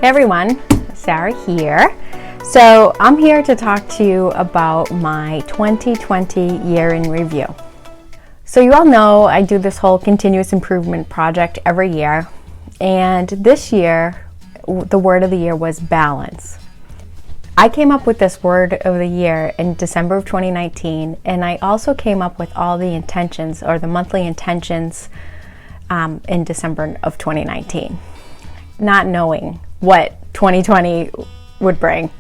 Hey everyone, Sarah here. So I'm here to talk to you about my 2020 year in review. So you all know I do this whole continuous improvement project every year, and this year the word of the year was balance. I came up with this word of the year in December of 2019, and I also came up with all the intentions or the monthly intentions in December of 2019, not knowing what 2020 would bring.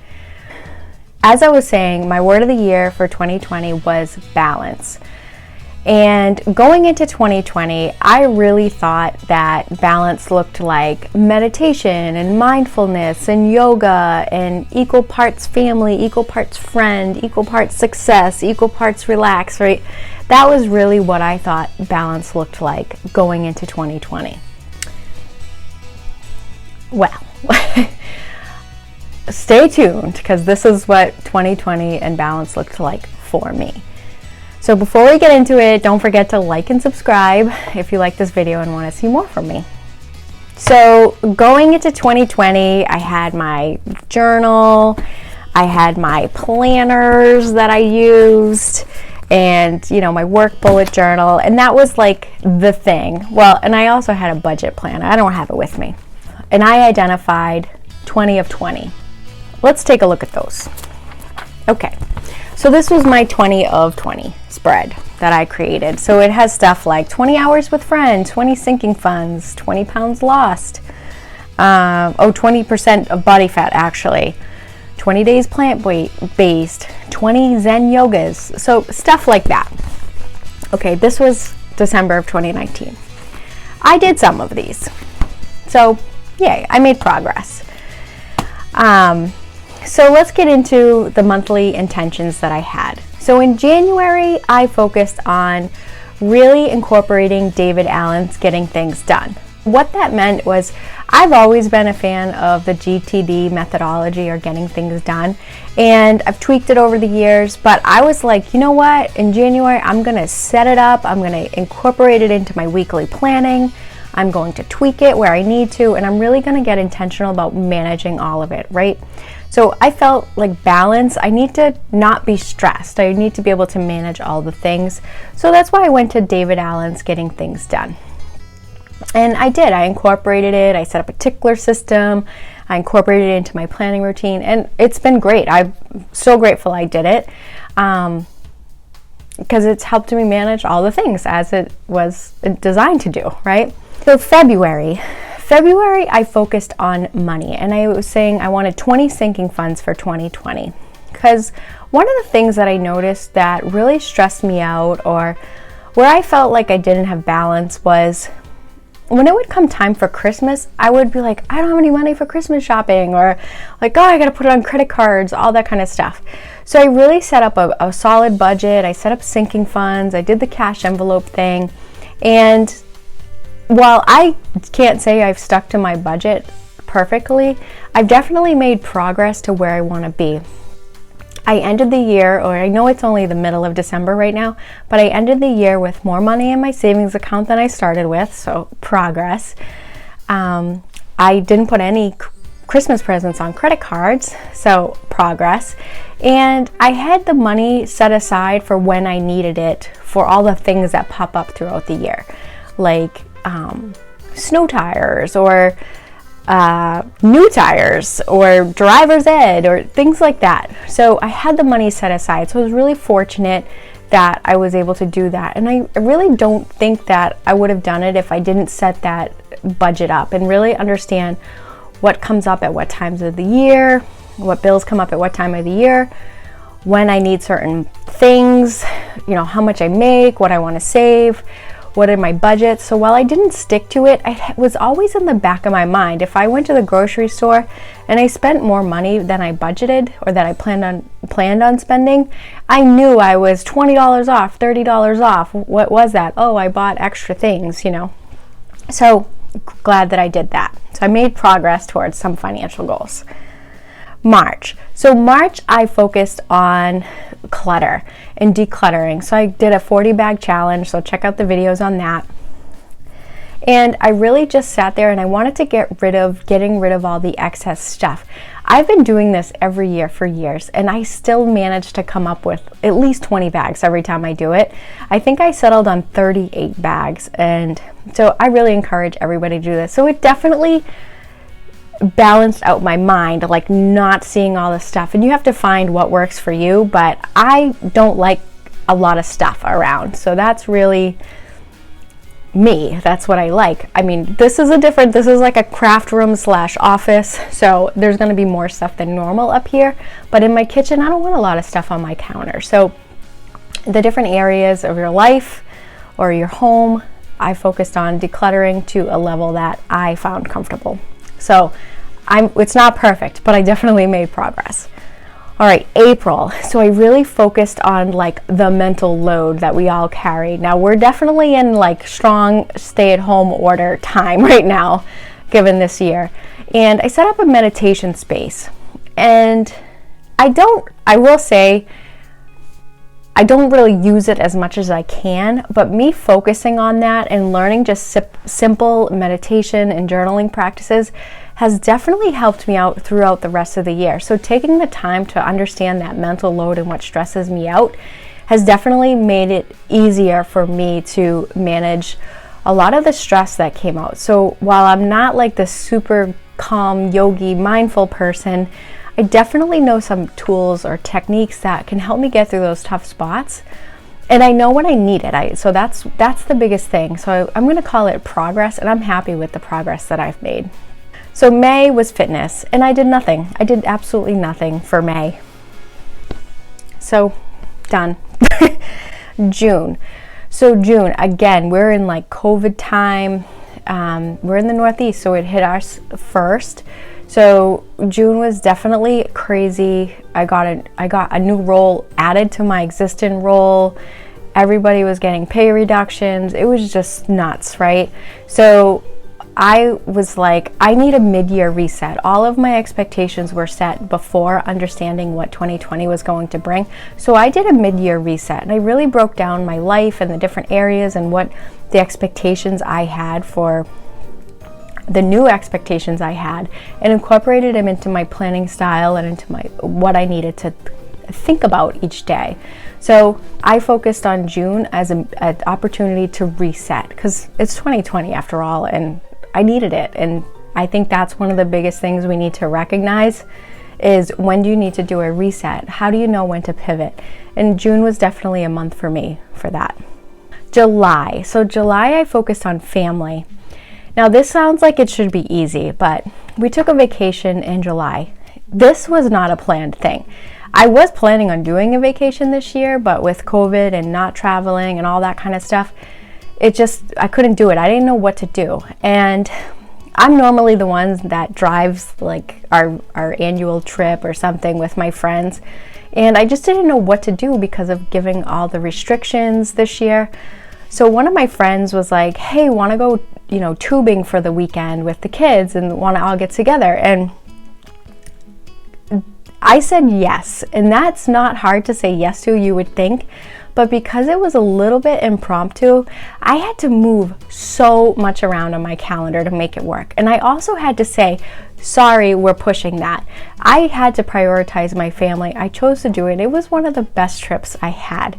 As I was saying, my word of the year for 2020 was balance. And going into 2020, I really thought that balance looked like meditation and mindfulness and yoga and equal parts family, equal parts friend, equal parts success, equal parts relax, right? That was really what I thought balance looked like going into 2020. Well, stay tuned, because this is what 2020 and balance looked like for me. So before we get into it, don't forget to like and subscribe if you like this video and want to see more from me. So going into 2020, I had my journal, I had my planners that I used, and my work bullet journal, and that was like the thing. Well, and I also had a budget planner. I don't have it with me. And I identified 20 of 20. Let's take a look at those. Okay, so this was my 20 of 20 spread that I created. So it has stuff like 20 hours with friends, 20 sinking funds, 20 pounds lost, 20% of body fat actually, 20 days plant-based, 20 Zen yogas, so stuff like that. Okay, this was December of 2019. I did some of these. So yay, I made progress. So let's get into the monthly intentions that I had. So in January, I focused on really incorporating David Allen's Getting Things Done. What that meant was I've always been a fan of the GTD methodology, or getting things done, and I've tweaked it over the years, but I was like, you know what, in January I'm going to set it up, I'm going to incorporate it into my weekly planning, I'm going to tweak it where I need to, and I'm really going to get intentional about managing all of it, right? So I felt like balance, I need to not be stressed. I need to be able to manage all the things. So that's why I went to David Allen's Getting Things Done. And I did. I incorporated it. I set up a tickler system. I incorporated it into my planning routine, and it's been great. I'm so grateful I did it because it's helped me manage all the things as it was designed to do, right? So February, I focused on money, and I was saying I wanted 20 sinking funds for 2020, because one of the things that I noticed that really stressed me out, or where I felt like I didn't have balance, was when it would come time for Christmas, I would be like, I don't have any money for Christmas shopping, or like, oh, I gotta put it on credit cards, all that kind of stuff. So I really set up a solid budget. I set up sinking funds. I did the cash envelope thing, and while I can't say I've stuck to my budget perfectly, I've definitely made progress to where I want to be. I ended the year, or I know it's only the middle of December right now, but I ended the year with more money in my savings account than I started with, so progress. I didn't put any Christmas presents on credit cards, so progress. And I had the money set aside for when I needed it for all the things that pop up throughout the year, like snow tires, or new tires, or driver's ed, or things like that. So I had the money set aside. So I was really fortunate that I was able to do that. And I really don't think that I would have done it if I didn't set that budget up and really understand what comes up at what times of the year, what bills come up at what time of the year, when I need certain things, how much I make, what I want to save, what are my budgets. So while I didn't stick to it, it was always in the back of my mind. If I went to the grocery store and I spent more money than I budgeted, or that I planned on spending, I knew I was $20 off, $30 off. What was that? Oh, I bought extra things, So glad that I did that. So I made progress towards some financial goals. March. So March, I focused on clutter and decluttering. So I did a 40 bag challenge. So check out the videos on that. And I really just sat there and I wanted to getting rid of all the excess stuff. I've been doing this every year for years, and I still manage to come up with at least 20 bags every time I do it. I think I settled on 38 bags, and so I really encourage everybody to do this. So it definitely balanced out my mind, like not seeing all this stuff. And you have to find what works for you, but I don't like a lot of stuff around. So that's really me. That's what I like. I mean, this is like a craft room / office, so there's going to be more stuff than normal up here, but in my kitchen I don't want a lot of stuff on my counter. So the different areas of your life or your home, I focused on decluttering to a level that I found comfortable. So it's not perfect, but I definitely made progress. All right, April. So I really focused on like the mental load that we all carry. Now we're definitely in like strong stay-at-home order time right now, given this year. And I set up a meditation space. And I will say, I don't really use it as much as I can, but me focusing on that and learning just simple meditation and journaling practices has definitely helped me out throughout the rest of the year. So taking the time to understand that mental load and what stresses me out has definitely made it easier for me to manage a lot of the stress that came out. So while I'm not like the super calm, yogi, mindful person, I definitely know some tools or techniques that can help me get through those tough spots. And I know when I need it. So that's the biggest thing. So I'm going to call it progress, and I'm happy with the progress that I've made. So May was fitness, and I did nothing. I did absolutely nothing for May. So done. June. So June, again, we're in like COVID time. We're in the Northeast, so it hit us first. So June was definitely crazy. I got a new role added to my existing role. Everybody was getting pay reductions. It was just nuts, right? So I was like, I need a mid-year reset. All of my expectations were set before understanding what 2020 was going to bring. So I did a mid-year reset, and I really broke down my life and the different areas and what the expectations I had for the new expectations I had, and incorporated them into my planning style and into what I needed to think about each day. So I focused on June as an opportunity to reset, because it's 2020 after all, and I needed it. And I think that's one of the biggest things we need to recognize is, when do you need to do a reset? How do you know when to pivot? And June was definitely a month for me for that. July. So July I focused on family. Now this sounds like it should be easy, but we took a vacation in July. This was not a planned thing. I was planning on doing a vacation this year, but with COVID and not traveling and all that kind of stuff, I couldn't do it. I didn't know what to do. And I'm normally the one that drives like our annual trip or something with my friends. And I just didn't know what to do because of giving all the restrictions this year. So one of my friends was like, hey, want to go, tubing for the weekend with the kids and want to all get together? And I said yes. And that's not hard to say yes to, you would think. But because it was a little bit impromptu, I had to move so much around on my calendar to make it work. And I also had to say, sorry, we're pushing that. I had to prioritize my family. I chose to do it. It was one of the best trips I had.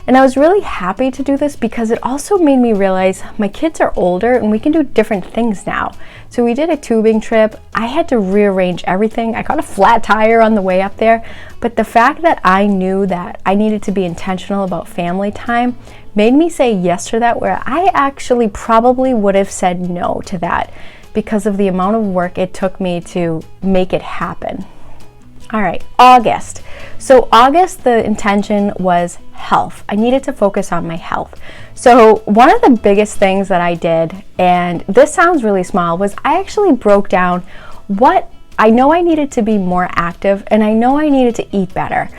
And I was really happy to do this because it also made me realize my kids are older and we can do different things now. So we did a tubing trip. I had to rearrange everything. I got a flat tire on the way up there. But the fact that I knew that I needed to be intentional about family time made me say yes to that, where I actually probably would have said no to that because of the amount of work it took me to make it happen. All right, August. So August, the intention was health. I needed to focus on my health. So one of the biggest things that I did, and this sounds really small, was I actually broke down what I know I needed to be more active, and I know I needed to eat better.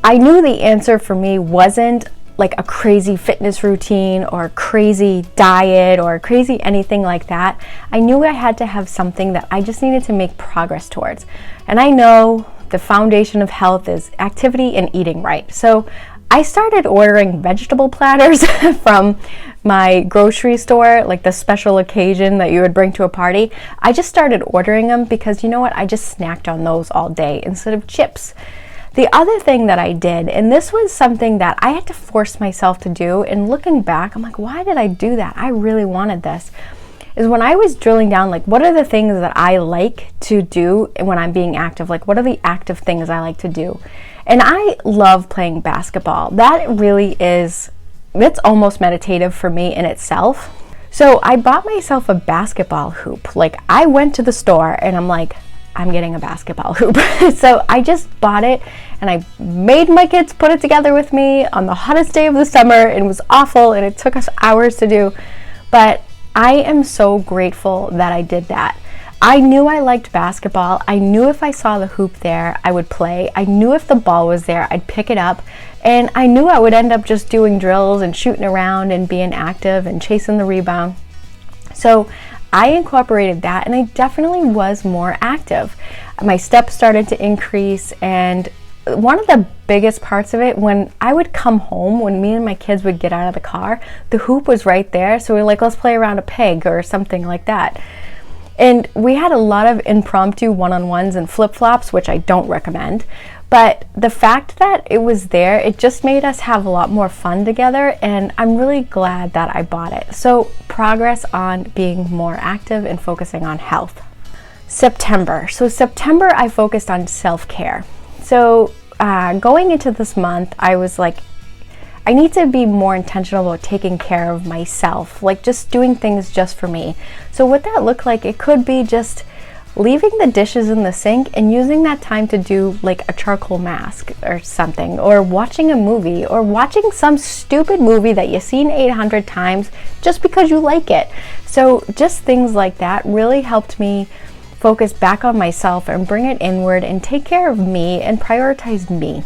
I knew the answer for me wasn't like a crazy fitness routine or crazy diet or crazy anything like that. I knew I had to have something that I just needed to make progress towards. And I know the foundation of health is activity and eating right. So I started ordering vegetable platters from my grocery store, like the special occasion that you would bring to a party, I just started ordering them because you know what? I just snacked on those all day instead of chips. The other thing that I did, and this was something that I had to force myself to do, and looking back, I'm like, why did I do that? I really wanted this. Is when I was drilling down, like, what are the things that I like to do when I'm being active? Like, what are the active things I like to do? And I love playing basketball. That really is, it's almost meditative for me in itself. So I bought myself a basketball hoop. Like, I went to the store and I'm like, I'm getting a basketball hoop. So I just bought it and I made my kids put it together with me on the hottest day of the summer. It was awful and it took us hours to do, but I am so grateful that I did that. I knew I liked basketball. I knew if I saw the hoop there, I would play. I knew if the ball was there, I'd pick it up. And I knew I would end up just doing drills and shooting around and being active and chasing the rebound. So I incorporated that and I definitely was more active. My steps started to increase, and one of the biggest parts of it, when I would come home, when me and my kids would get out of the car, the hoop was right there. So we were like, let's play around a peg or something like that. And we had a lot of impromptu one-on-ones and flip-flops, which I don't recommend. But the fact that it was there, it just made us have a lot more fun together, and I'm really glad that I bought it. So progress on being more active and focusing on health. September. So September, I focused on self-care. So going into this month, I was like, I need to be more intentional about taking care of myself, like just doing things just for me. So what that looked like, it could be just leaving the dishes in the sink and using that time to do like a charcoal mask or something, or watching a movie, or watching some stupid movie that you've seen 800 times just because you like it. So just things like that really helped me focus back on myself and bring it inward and take care of me and prioritize me.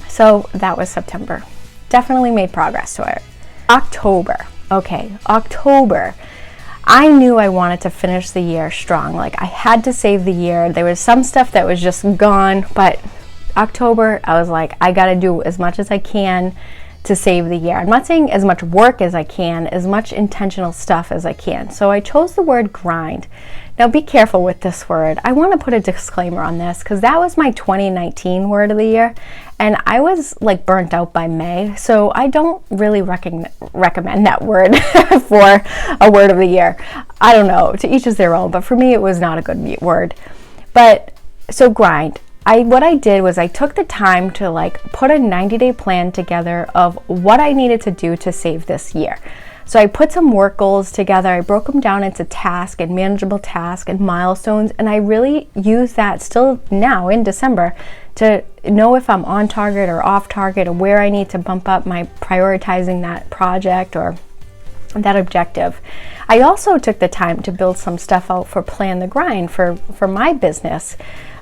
So that was September. Definitely made progress to it. October. Okay, October. I knew I wanted to finish the year strong. Like, I had to save the year. There was some stuff that was just gone, but October, I was like, I gotta do as much as I can to save the year. I'm not saying as much work as I can, as much intentional stuff as I can. So I chose the word grind. Now be careful with this word. I want to put a disclaimer on this because that was my 2019 word of the year, and I was like burnt out by May, so I don't really recommend that word for a word of the year. I don't know, to each is their own, but for me it was not a good word. But so grind. What I did was I took the time to like put a 90-day plan together of what I needed to do to save this year. So I put some work goals together. I broke them down into task and manageable task and milestones, and I really use that still now in December to know if I'm on target or off target, or where I need to bump up my prioritizing that project or that objective. I also took the time to build some stuff out for Plan the Grind for my business,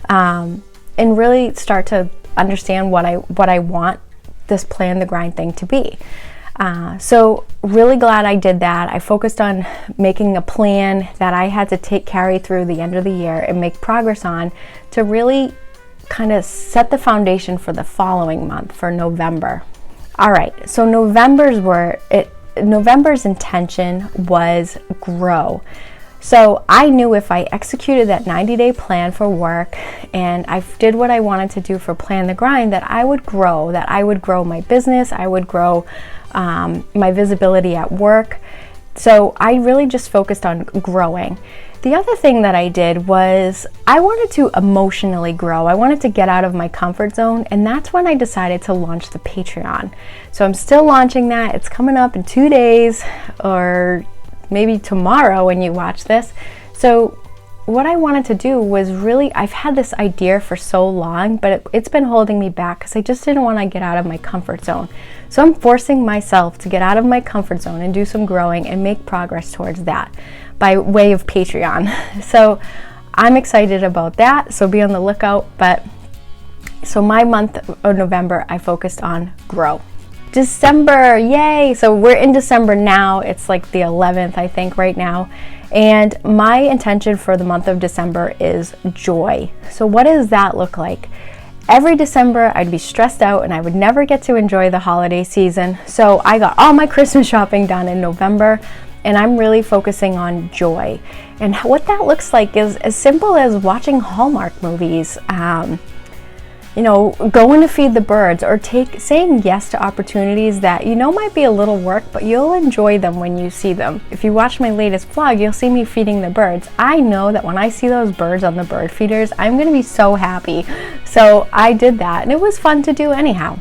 and really start to understand what I want this Plan the Grind thing to be. So really glad I did that. I focused on making a plan that I had to carry through the end of the year and make progress on to really kind of set the foundation for the following month, for November. All right, so November's intention was grow. So I knew if I executed that 90-day plan for work and I did what I wanted to do for Plan the Grind, that I would grow my business, I would grow my visibility at work. So I really just focused on growing. The other thing that I did was I wanted to emotionally grow. I wanted to get out of my comfort zone, and that's when I decided to launch the Patreon. So I'm still launching that. It's coming up in 2 days, or maybe tomorrow when you watch this. So what I wanted to do was really, I've had this idea for so long, but it's been holding me back because I just didn't want to get out of my comfort zone. So I'm forcing myself to get out of my comfort zone and do some growing and make progress towards that by way of Patreon. So I'm excited about that. So be on the lookout. But so my month of November, I focused on grow. December, yay! So we're in December now. It's like the 11th, I think, right now. And my intention for the month of December is joy. So what does that look like? every December I'd be stressed out and I would never get to enjoy the holiday season. So I got all my Christmas shopping done in November, and I'm really focusing on joy. And what that looks like is as simple as watching Hallmark movies, going to feed the birds, or saying yes to opportunities that might be a little work, but you'll enjoy them when you see them. If you watch my latest vlog, you'll see me feeding the birds. I know that when I see those birds on the bird feeders, I'm going to be so happy. So I did that, and it was fun to do anyhow.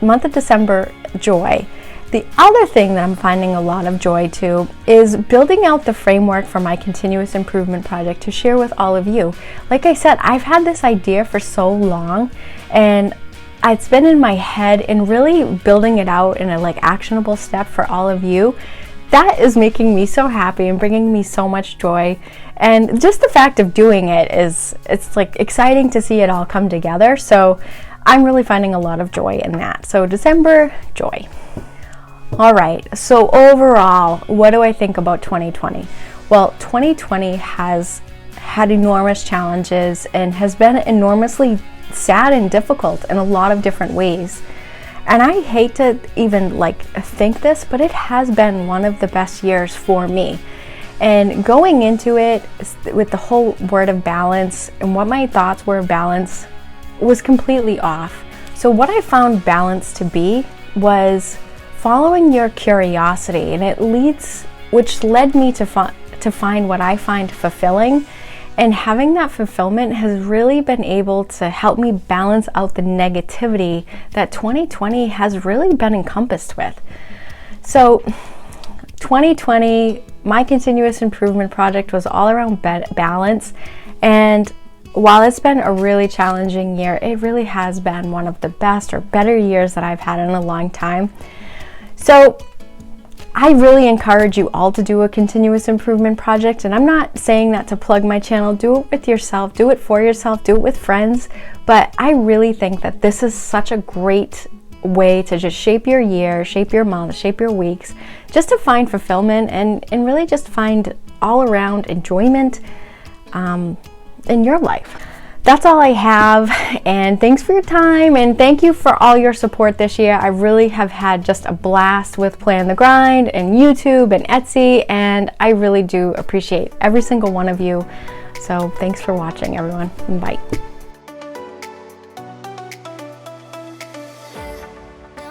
Month of December, joy. The other thing that I'm finding a lot of joy to is building out the framework for my continuous improvement project to share with all of you. Like I said, I've had this idea for so long, and it's been in my head, and really building it out in a actionable step for all of you. That is making me so happy and bringing me so much joy. And just the fact of doing it it's exciting to see it all come together. So I'm really finding a lot of joy in that. So December, joy. All right, so overall, what do I think about 2020? Well, 2020 has had enormous challenges and has been enormously sad and difficult in a lot of different ways. And I hate to even think this, but it has been one of the best years for me. And going into it with the whole word of balance and what my thoughts were of balance was completely off. So what I found balance to be was following your curiosity, and which led me to find what I find fulfilling. And having that fulfillment has really been able to help me balance out the negativity that 2020 has really been encompassed with. So 2020, my continuous improvement project was all around balance. And while it's been a really challenging year, it really has been one of the best or better years that I've had in a long time. So I really encourage you all to do a continuous improvement project, and I'm not saying that to plug my channel. Do it with yourself, do it for yourself, do it with friends, but I really think that this is such a great way to just shape your year, shape your month, shape your weeks, just to find fulfillment and really just find all around enjoyment in your life. That's all I have, and thanks for your time, and thank you for all your support this year. I really have had just a blast with Plan the Grind and YouTube and Etsy, and I really do appreciate every single one of you. So thanks for watching, everyone. Bye.